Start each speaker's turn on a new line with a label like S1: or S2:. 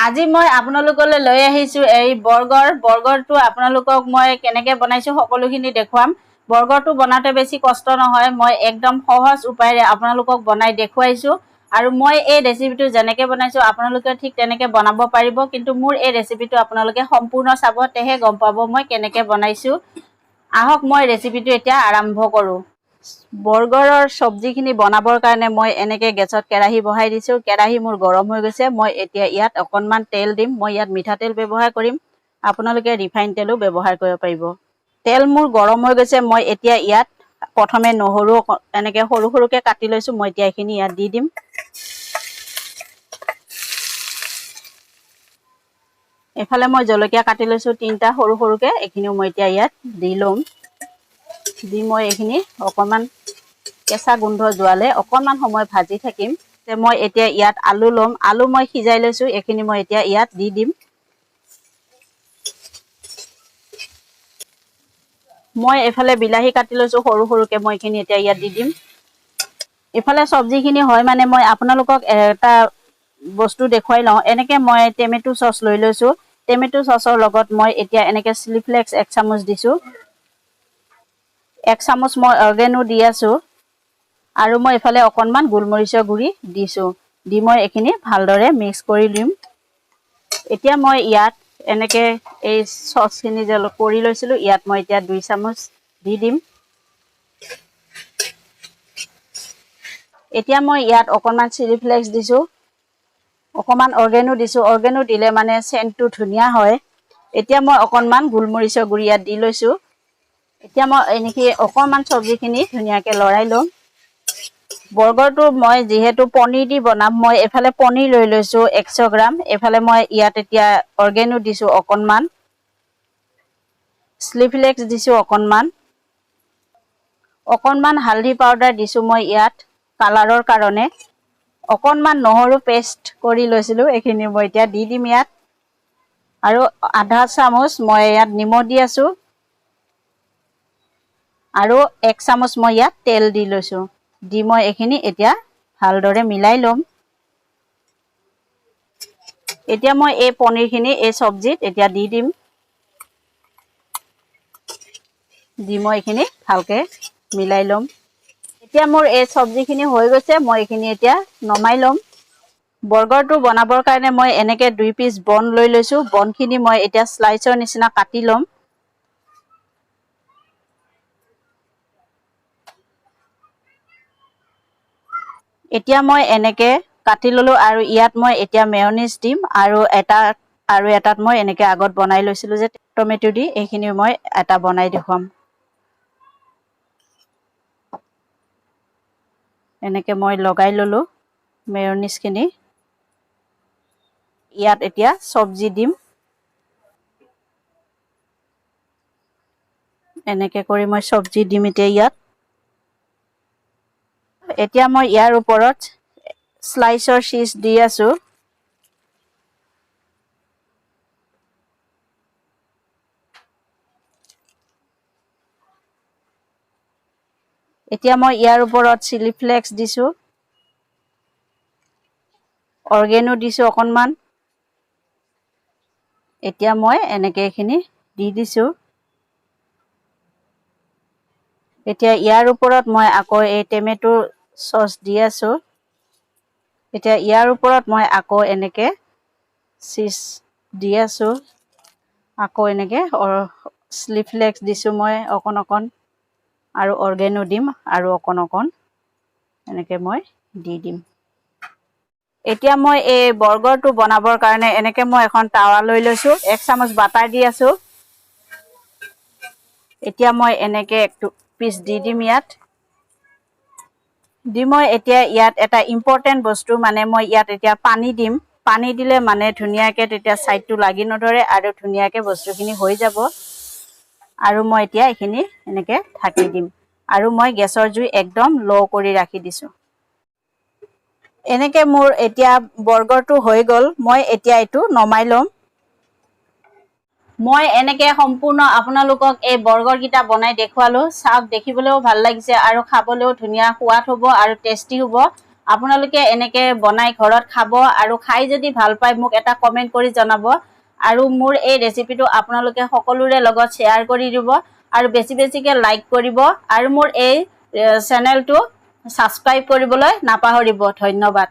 S1: আজি মই আপোনালোকলৈ লৈ আহিছো এই বৰ্গৰটো আপোনালোকক মই কেনেকৈ বনাইছো সকলোখিনি দেখুৱাম। বৰ্গৰটো বনাওঁতে বেছি কষ্ট নহয়, মই একদম সহজ উপায়েৰে আপোনালোকক বনাই দেখুৱাইছো। আৰু মই এই ৰেচিপিটো যেনেকৈ বনাইছো আপোনালোকে ঠিক তেনেকৈ বনাব পাৰিব, কিন্তু মোৰ এই ৰেচিপিটো আপোনালোকে সম্পূৰ্ণ চাব, তেহে গম পাব মই কেনেকৈ বনাইছো। আহক মই ৰেচিপিটো এতিয়া আৰম্ভ কৰোঁ। বৰ্গৰৰ চব্জিখিনি বনাবৰ কাৰণে মই এনেকৈ গেছত কেৰাহী বহাই দিছোঁ। কেৰাহী মোৰ গৰম হৈ গৈছে। মই এতিয়া ইয়াত অকণমান তেল দিম। মই ইয়াত মিঠাতেল ব্যৱহাৰ কৰিম, আপোনালোকে ৰিফাইন তেলো ব্যৱহাৰ কৰিব পাৰিব। তেল মোৰ গৰম হৈ গৈছে। মই এতিয়া ইয়াত প্ৰথমে নহৰু এনেকৈ সৰু সৰুকৈ কাটি লৈছোঁ। মই এতিয়া এইখিনি ইয়াত দি দিম। এইফালে মই জলকীয়া কাটি লৈছোঁ 3টা সৰু সৰুকৈ, এইখিনিও মই এতিয়া ইয়াত দি ল'ম। দি মই এইখিনি অকণমান কেঁচা গোন্ধ যোৱালে অকণমান সময় ভাজি থাকিম। মই এতিয়া ইয়াত আলু ল'ম। আলু মই সিজাই লৈছোঁ, এইখিনি মই এতিয়া ইয়াত দি দিম। মই এইফালে বিলাহী কাটি লৈছোঁ সৰু সৰুকৈ, মই এইখিনি এতিয়া ইয়াত দি দিম। এইফালে চব্জিখিনি হয় মানে মই আপোনালোকক এটা বস্তু দেখুৱাই লওঁ। এনেকৈ মই টমেটো চচ লৈ লৈছোঁ। টমেটো চচৰ লগত মই এতিয়া এনেকৈ চিলি ফ্লেক্স 1 চামুচ দিছোঁ। 1 চামুচ মই অৰ্গেনো দি আছোঁ। আৰু মই এইফালে অকণমান গোলমৰিচৰ গুড়ি দিছোঁ। দি মই এইখিনি ভালদৰে মিক্স কৰি দিম। এতিয়া মই ইয়াত এনেকৈ এই চচখিনি যে কৰি লৈছিলোঁ, ইয়াত মই এতিয়া 2 চামুচ দি দিম। এতিয়া মই ইয়াত অকণমান চিলি ফ্লেক্স দিছোঁ, অকণমান অৰ্গেনো দিছোঁ। অৰ্গেনো দিলে মানে চেণ্টটো ধুনীয়া হয়। এতিয়া মই অকণমান গোলমৰিচৰ গুড়ি ইয়াত দি লৈছোঁ। এতিয়া মই এনেকৈ অকণমান চব্জিখিনি ধুনীয়াকৈ লৰাই ল'ম। বৰ্গৰটো মই যিহেতু পনীৰ দি বনাম, মই এইফালে পনীৰ লৈ লৈছোঁ 100 গ্ৰাম। এইফালে মই ইয়াত এতিয়া অৰ্গেনো দিছোঁ অকণমান, চিলি ফ্লেক্স দিছোঁ অকণমান হালধি পাউডাৰ দিছোঁ মই ইয়াত কালাৰৰ কাৰণে। অকণমান নহৰু পেষ্ট কৰি লৈছিলোঁ, এইখিনি মই এতিয়া দি দিম ইয়াত। আৰু আধা চামুচ মই ইয়াত নিমখ দি আছোঁ। আৰু 1 চামুচ মই ইয়াত তেল দি লৈছোঁ। দি মই এইখিনি এতিয়া ভালদৰে মিলাই ল'ম। এতিয়া মই এই পনীৰখিনি এই চব্জিত এতিয়া দি দিম। দি মই এইখিনি ভালকৈ মিলাই ল'ম। এতিয়া মোৰ এই চব্জিখিনি হৈ গৈছে, মই এইখিনি এতিয়া নমাই ল'ম। বৰ্গৰটো বনাবৰ কাৰণে মই এনেকৈ 2 পিচ বন লৈ লৈছোঁ। বনখিনি মই এতিয়া শ্লাইচৰ নিচিনা কাটি ল'ম। এতিয়া মই এনেকৈ কাটি ল'লোঁ আৰু ইয়াত মই এতিয়া মেয়নিজ দিম। আৰু এটাত মই এনেকৈ আগত বনাই লৈছিলোঁ যে টমেটো দি, এইখিনি মই এটা বনাই দেখুৱাম। এনেকৈ মই লগাই ল'লোঁ মেয়নিজখিনি। ইয়াত এতিয়া চব্জি দিম। এনেকৈ কৰি মই চব্জি দিম এতিয়া ইয়াত। এতিয়া মই ইয়াৰ ওপৰত শ্লাইচৰ চীজ দি আছোঁ। এতিয়া মই ইয়াৰ ওপৰত চিলি ফ্লেক্স দিছোঁ, অৰ্গেনো দিছোঁ অকণমান। এতিয়া মই এনেকৈ এইখিনি দি দিছোঁ। এতিয়া ইয়াৰ ওপৰত মই আকৌ এই টমেটো চচ দি আছোঁ। এতিয়া ইয়াৰ ওপৰত মই আকৌ এনেকৈ চীজ দি আছোঁ। আকৌ এনেকৈ চিলি ফ্লেক্স দিছোঁ মই অকণ। আৰু অৰ্গেনো দিম আৰু অকণ এনেকৈ মই দি দিম। এতিয়া মই এই বৰ্গৰটো বনাবৰ কাৰণে এনেকৈ মই এখন টাৱা লৈ লৈছোঁ। 1 চামুচ বাটাৰ দি আছোঁ। এতিয়া মই এনেকৈ 1 পিচ দি দিম ইয়াত। দি মই এতিয়া ইয়াত এটা ইম্পৰ্টেণ্ট বস্তু মানে মই ইয়াত এতিয়া পানী দিম। পানী দিলে মানে ধুনীয়াকৈ তেতিয়া ছাইডটো লাগি নধৰে আৰু ধুনীয়াকৈ বস্তুখিনি হৈ যাব। আৰু মই এতিয়া এইখিনি এনেকৈ ঢাকি দিম। আৰু মই গেছৰ জুই একদম ল' কৰি ৰাখি দিছোঁ। এনেকৈ মোৰ এতিয়া বৰ্গৰটো হৈ গ'ল। মই এতিয়া এইটো নমাই ল'ম। মই এনেকৈ সম্পূৰ্ণ আপোনালোকক এই বৰ্গৰকেইটা বনাই দেখুৱালোঁ। চাওক, দেখিবলৈও ভাল লাগিছে আৰু খাবলৈও ধুনীয়া সোৱাদ হ'ব আৰু টেষ্টি হ'ব। আপোনালোকে এনেকে বনাই ঘৰত খাব আৰু খাই যদি ভাল পায় মোক এটা কমেন্ট কৰি জনাব আৰু মোৰ এই ৰেচিপিটো আপোনালোকে সকলোৰে লগত শ্বেয়াৰ কৰি দিব আৰু বেছিকে লাইক কৰিব আৰু মোৰ এই চেনেলটো সাবস্ক্ৰাইব কৰিবলৈ নাপাহৰিব ধন্যবাদ